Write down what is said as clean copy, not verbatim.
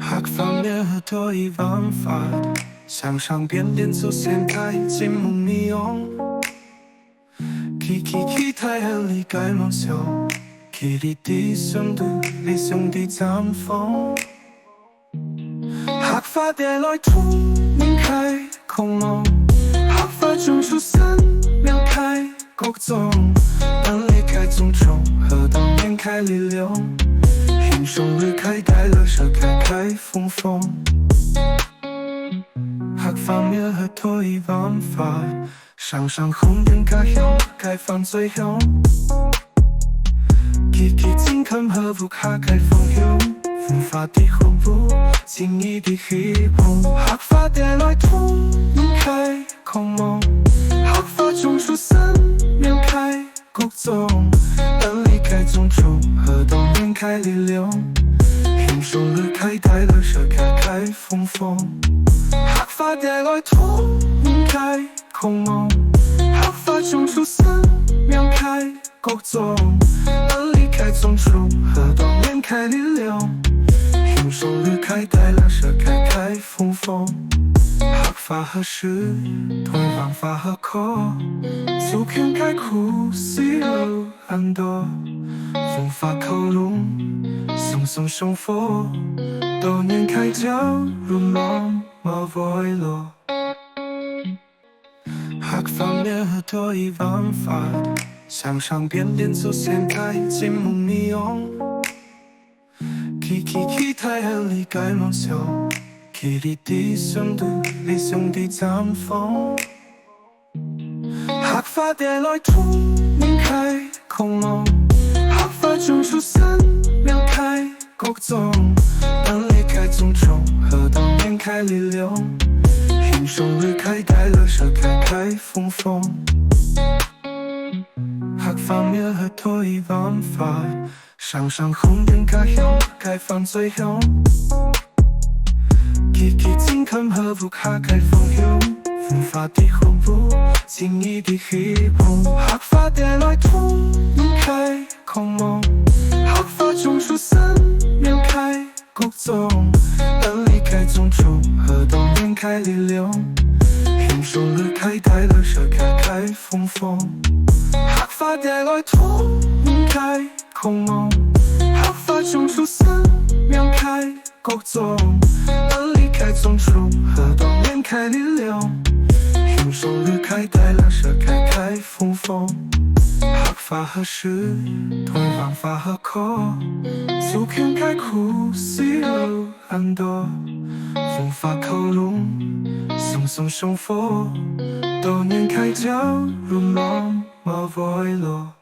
黑发面和多一万法，向上变点出现在金木迷用。Kiki 太阳里盖梦想 ，Kiki 的深度理想的绽放。黑发跌来土，拧开空梦。黑发中出三秒开各种，当离开重重，和当面开力量。英雄日开带了射开风风。黑发面和脱一万法，上上红灯开响，开放最响。Kiki 金坑和不卡开风涌，风发的红布，轻易的黑碰。黑发跌来土，拧开空梦。黑发中出三秒开各种，当离开重重，和当面开力量。英雄日开带了射开风风。黑发跌来土，拧开空梦。黑发中出三秒开各种，当离开重重，和当面开力量。英雄日开带了射开风风。黑发和实，同方法和口，苏片开苦，细柔很多。风发口容，松松胸佛，多年开交，如梦莫voi落。黑发面和多一万法，向上变点出现在金木迷用。Kiki 太阳里盖梦想。Kiki 的深度理想的绽放。黑发跌来土，拧开空梦。黑发中出三秒开各种，当离开重重，和当面开力量。英雄日开带了射开风风。黑发面和脱一万法，上上红灯开响，开放最响。Kiki 金坑和不卡开风涌，风发的红布，轻易的黑碰。黑发跌来土，拧开空梦。黑发中出三秒开各种，当离开重重，和当面开力量。英雄日开带了射开风风。黑发跌来土，拧开空梦。黑发中出三秒开各种，当离开重重，和当面开力量。英雄日开带了射开风风。黑发和实，同方法和口，苏片开苦，细柔很多。风发口容，松松胸佛，多年开交，如梦莫voi落。